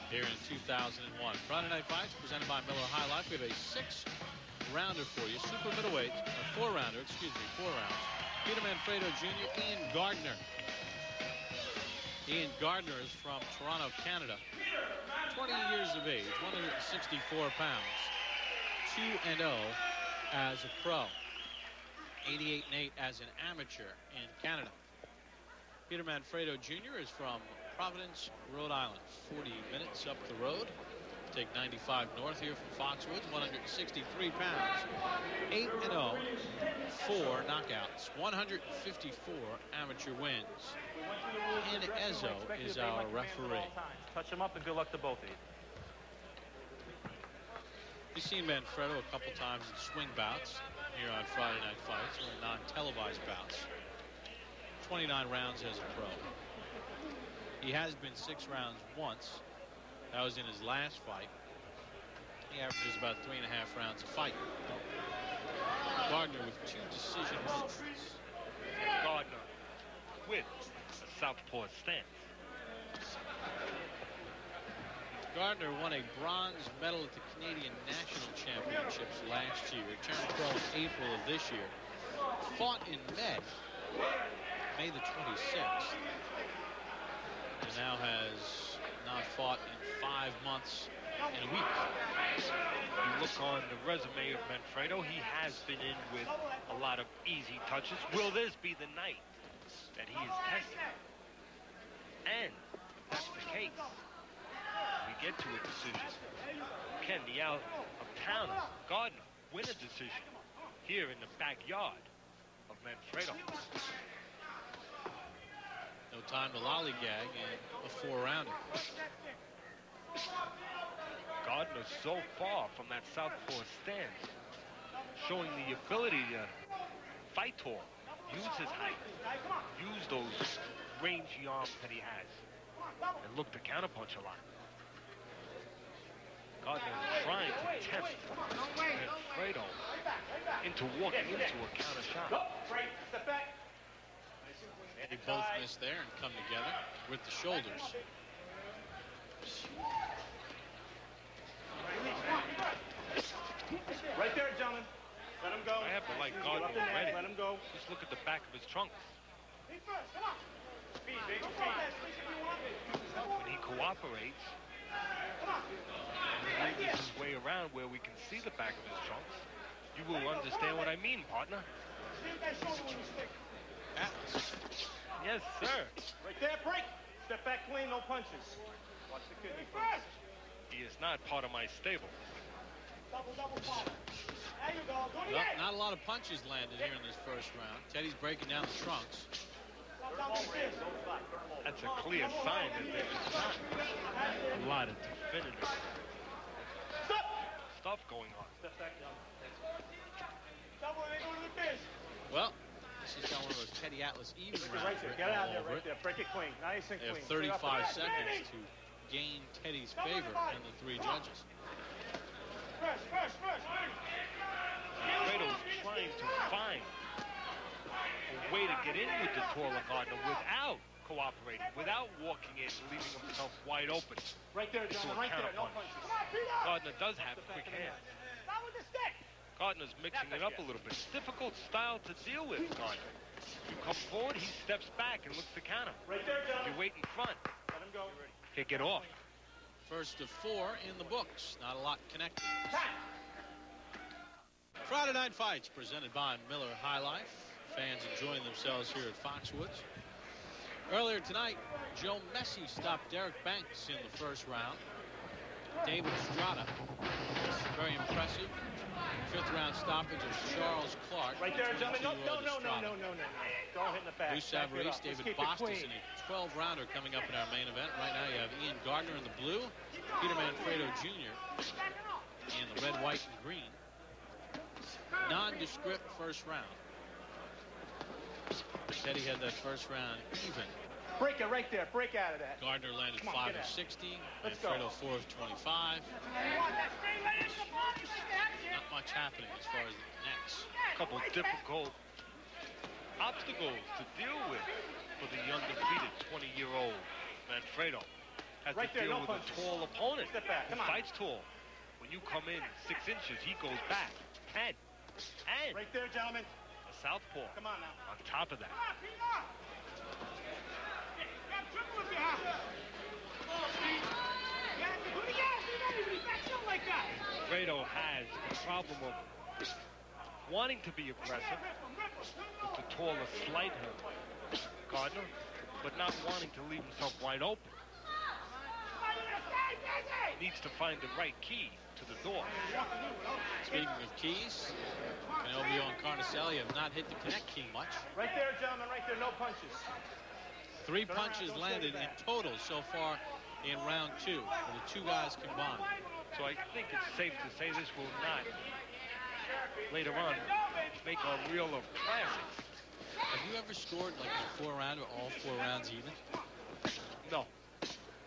here in 2001. Friday Night Fights presented by Miller High Life. We have a 6-rounder for you. Super middleweight, a 4-rounder, excuse me, 4 rounds. Peter Manfredo Jr., Ian Gardner. Ian Gardner is from Toronto, Canada. 20 years of age, 164 pounds. 2-0 as a pro. 88-8 as an amateur in Canada. Peter Manfredo Jr. is from Providence, Rhode Island. 40 minutes up the road. Take 95 north here from Foxwoods. 163 pounds. 8-0. 4 knockouts. 154 amateur wins. And Ezzo is our referee. Touch him up and good luck to both of you. We've seen Manfredo a couple times in swing bouts here on Friday Night Fights, or non-televised bouts. 29 rounds as a pro. He has been 6 rounds once. That was in his last fight. He averages about 3.5 rounds a fight. Gardner with 2 decision wins. Gardner with a southpaw stance. Gardner won a bronze medal at the Canadian National Championships last year. Turned pro in April of this year. Fought in May the 26th. And now has not fought in 5 months and a week. You look on the resume of Manfredo, he has been in with a lot of easy touches. Will this be the night that he is tested? And if that's the case, we get to a decision. Can the out-of-towner Gardner win a decision here in the backyard of Manfredo? No time to lollygag in a 4-rounder. Gardner so far from that southpaw stance, showing the ability to fight tall, use his height, use those rangy arms that he has, and look to counterpunch a lot. Gardner is trying to tempt Manfredo into walking into a counter shot. They both miss there and come together with the shoulders. Right there, gentlemen. Let him go. I have to like Gardner already. Let him go. Just look at the back of his trunks. Speed, baby, speed. When he cooperates, and moves his way around where we can see the back of his trunks, you will understand what I mean, partner. Yes, sir. Right there, break. Step back clean, no punches. Watch the kidney first. He is not part of my stable. Double pop. There you go. Well, not a lot of punches landed here in this first round. Teddy's breaking down the trunks. That's a clear sign that there's not a lot of definitive stuff going on. Step back down. Double, they go to the fist. Well, this is got one of those Teddy Atlas even rounds. Right there. Get out of there, right there. Break it clean. Nice and They clean. have 35 seconds to gain Teddy's favor in the 3 judges. First. Manfredo's trying to find a way to get in with the taller Gardner without cooperating, without walking in, leaving himself wide open. Right there, into John. a Right there. No counterpunch. punches. Gardner does have quick hands. Not with the stick. Gardner's mixing it up a little bit. Difficult style to deal with, Gardner. You come forward, he steps back and looks to counter. Right there, John. You wait in front. Let him go. He'll get off. First of 4 in the books. Not a lot connected. Friday Night Fights presented by Miller High Life. Fans enjoying themselves here at Foxwoods. Earlier tonight, Joe Messi stopped Derek Banks in the first round. David Estrada, very impressive. 5th round stoppage of Charles Clark. Right there, gentlemen. No. Don't Don't hit in the back. Lou Savarese, David Bostis in a 12-rounder coming up in our main event. Right now you have Ian Gardner in the blue, Peter Manfredo Jr. in the red, white, and green. Nondescript first round. Teddy had that first round even. Break it right there. Break out of that. Gardner landed 5 of 60. Let's Manfredo go. 4 of 25. Not much happening as far as the nets. A couple difficult obstacles to deal with for the undefeated 20-year-old Manfredo. has Right to there, deal no with punches. a tall opponent. Step back, He come on. fights tall. When you come in 6 inches, he goes back 10. And Right there, gentlemen. a southpaw Come on now. on top of that. Manfredo has a problem of wanting to be aggressive with the taller, slighter Gardner, but not wanting to leave himself wide open. Needs to find the right key to the door. Speaking of keys, Canobio and Carnicelli have not hit the connect key much. Right there, gentlemen. Right there. No punches. 3 punches landed in total so far in round 2 for the 2 guys combined. So I think it's safe to say this will not, later on, make a reel of classics. Have you ever scored like a 4-round or all 4 rounds even? No.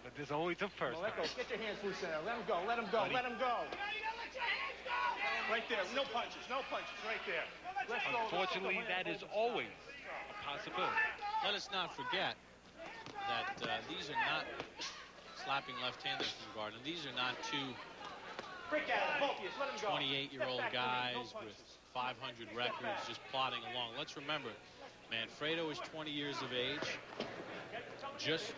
But there's always a first. Let go. Get your hands loose in there. Let him go. Let him go. Buddy. Let him go. Right there. No punches. No punches. Right there. Let's go. Unfortunately, that is always a possibility. Let us not forget that these are not slapping left-handers from Gardner. These are not 2 Break at him. Both of you. Let him go. 28-year-old Step back, guys no with punches. 500 records just plodding along. Let's remember, Manfredo is 20 years of age. Just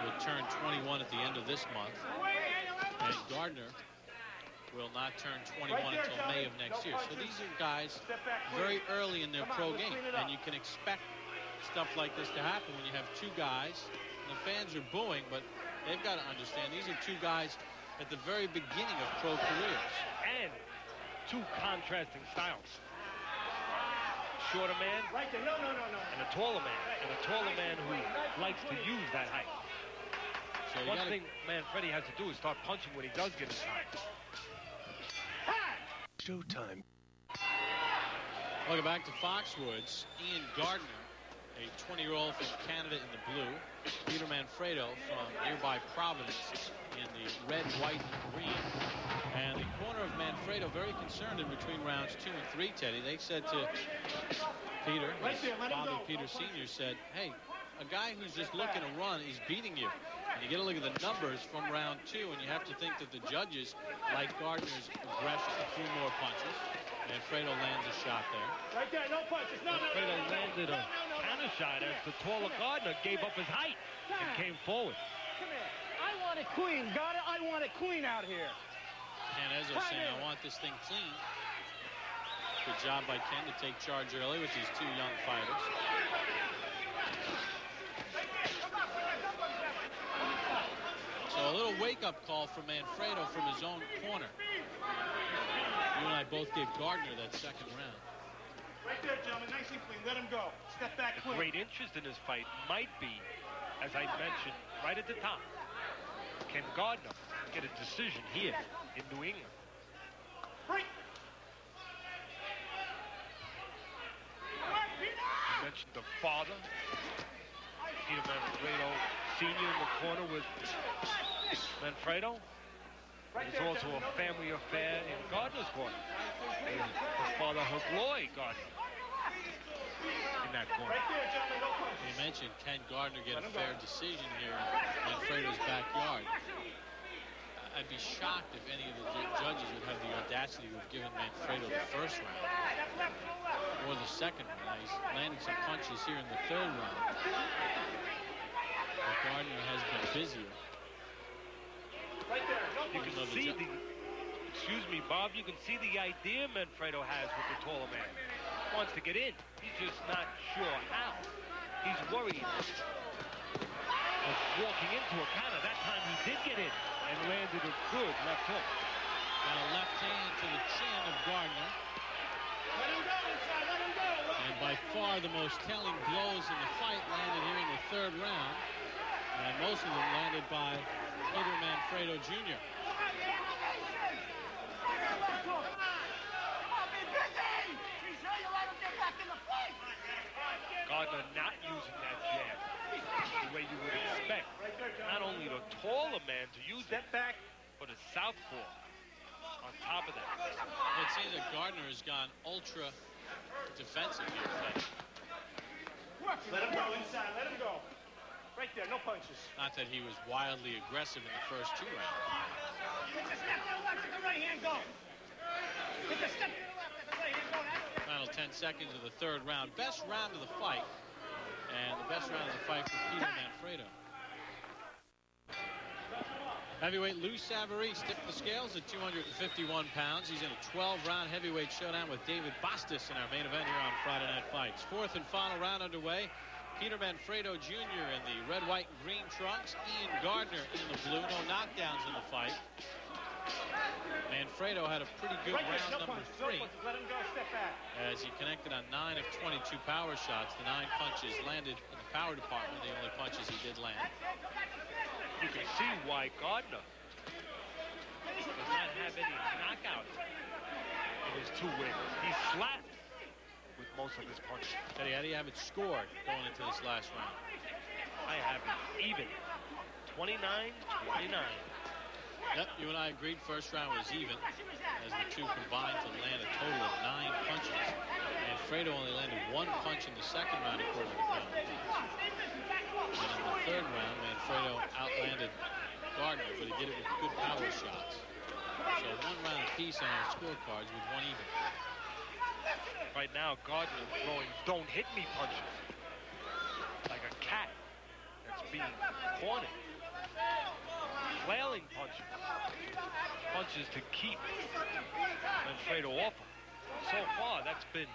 will turn 21 at the end of this month. And Gardner will not turn 21 until May of next year. So these are guys very early in their pro game. And you can expect stuff like this to happen when you have 2 guys. And the fans are booing, but they've got to understand these are 2 guys at the very beginning of pro careers. And 2 contrasting styles. Shorter man Right there. No. and a taller man. And a taller man who likes to use that height. So you One gotta, thing Manfredi has to do is start punching when he does get inside. Showtime. welcome back to Foxwoods. Ian Gardner, a 20-year-old from Canada in the blue. Peter Manfredo from nearby Providence in the red, white, and green. And the corner of Manfredo very concerned in between rounds 2 and 3, Teddy. They said to Peter, Right there, let him Bobby go. Peter Sr. said, hey, a guy who's just looking to run is beating you. And you get a look at the numbers from round 2, and you have to think that the judges like Gardner's aggression, a few more punches. Manfredo lands a shot there. Right there. No punches. No. Manfredo landed a counter shot as the taller Gardner gave up his height and came forward. Come here. I want it clean. Got it? I want it clean out here. Ken Ezzo saying, I want this thing clean. Good job by Ken to take charge early with these 2 young fighters. So a little wake-up call for Manfredo from his own corner. You and I both gave Gardner that second round. Right there, gentlemen. Nice and clean. Let him go. Step back clean. Great interest in this fight might be, as I mentioned right at the top, can Gardner get a decision here in New England? Break. I mentioned the father, Peter Manfredo Sr. in the corner with Manfredo. There's also a family affair in Gardner's corner. His father, Hagloy Gardner, in that corner. Right there, gentlemen. No punches. You mentioned, can Gardner get a fair decision here in Manfredo's backyard? I'd be shocked if any of the judges would have the audacity to have given Manfredo the first round or the second round. He's landing some punches here in the 3rd round. But Gardner has been busier. Right there. No You punches. can see the, excuse me, Bob, you can see the idea Manfredo has with the taller man. Wants to get in. He's just not sure how. He's worried of walking into a counter. That time he did get in and landed a good left hook. And a left hand to the chin of Gardner. Let him go inside. Let him go. And by far the most telling blows in the fight landed here in the 3rd round. And most of them landed by Peter Manfredo Jr. Gardner not using that jab the way you would expect. Not only the taller man to use it, Step back. but a southpaw on top of that. It seems that Gardner has gone ultra defensive here. Let him go inside. Let him go. Right there, no punches. Not that he was wildly aggressive in the first 2 rounds. Take a step to the left, let the right hand go. Take a step to the left, let the right hand go. Final 10 seconds of the 3rd round. Best round of the fight. And the best round of the fight for Peter Manfredo. Heavyweight Lou Savary tipped the scales at 251 pounds. He's in a 12-round heavyweight showdown with David Bastis in our main event here on Friday Night Fights. 4th and final round underway. Peter Manfredo Jr. in the red, white, and green trunks. Ian Gardner in the blue. No knockdowns in the fight. Manfredo had a pretty good round number 3. Let him go, step back. As he connected on 9 of 22 power shots. The 9 punches landed in the power department. The only punches he did land. You can see why Gardner does not have any knockouts in his 2 wins. He's slapped with most of his punches. Teddy, how do you have it scored going into this last round? I have it even. 29-29. Yep, you and I agreed first round was even as the 2 combined to land a total of 9 punches. Manfredo only landed 1 punch in the 2nd round according to the count. And in the 3rd round, Manfredo outlanded Gardner, but he did it with good power shots. So 1 round apiece on our scorecards with 1 even. Right now, Gardner is throwing don't hit me punches. Like a cat that's being cornered. Flailing punches. Punches to keep Manfredo off him. So far, that's been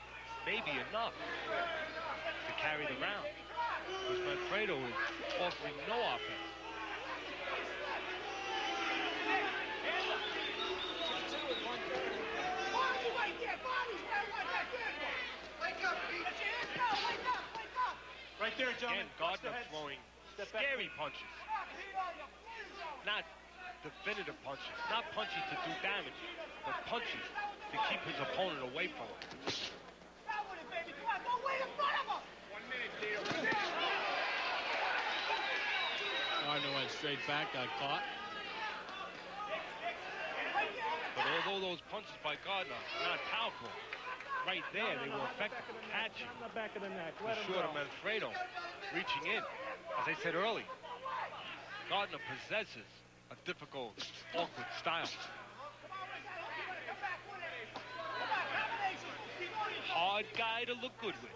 maybe enough to carry the round. Because Manfredo is offering no offense. Right there, gentlemen. Again, Gardner throwing scary punches. Not definitive punches. Not punches to do damage, but punches to keep his opponent away from him. Gardner went straight back, got caught. But although those punches by Gardner are not powerful, right there they were effective catching the back of the neck. the short of Manfredo reaching in. As I said earlier, Gardner possesses a difficult, awkward style. Hard guy to look good with.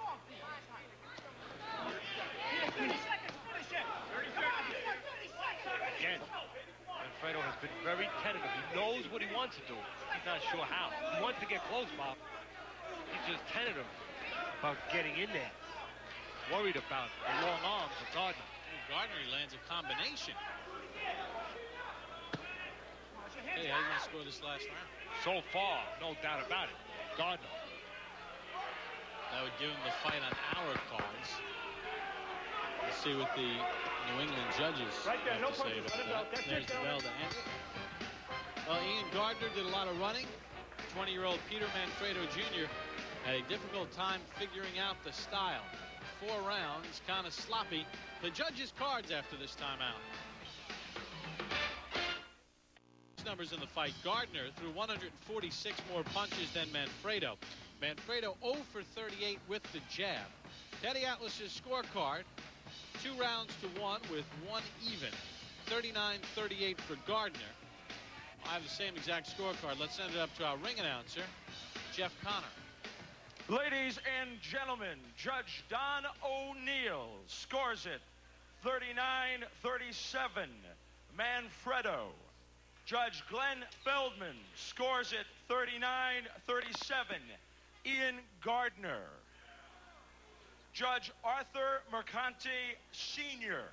Again, Manfredo has been very tentative. He knows what he wants to do. He's not sure how. He wants to get close, Bob. He's just tentative about getting in there. Worried about the long arms of Gardner. Gardner, he lands a combination. Hey, how are you going to score this last round? So far, no doubt about it, Gardner. That would give him the fight on our cards. Let's see what the New England judges Right there, have no to say punches, about that. let him go. That's There's it, the bell to answer. Well, Ian Gardner did a lot of running. 20-year-old Peter Manfredo Jr. had a difficult time figuring out the style. 4 rounds, kind of sloppy. The judges' cards after this timeout. Numbers in the fight. Gardner threw 146 more punches than Manfredo. Manfredo 0 for 38 with the jab. Teddy Atlas's scorecard, 2 rounds to 1 with 1 even. 39-38 for Gardner. I have the same exact scorecard. Let's send it up to our ring announcer, Jeff Connor. Ladies and gentlemen, Judge Don O'Neill scores it 39-37, Manfredo. Judge Glenn Feldman scores it 39-37, Ian Gardner. Judge Arthur Mercanti Sr.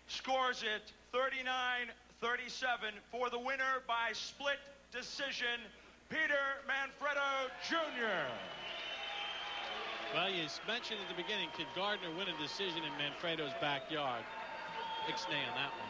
scores it 39-37 for the winner by split decision, Peter Manfredo Jr. Well, you mentioned at the beginning, could Gardner win a decision in Manfredo's backyard? Ixnay on that one.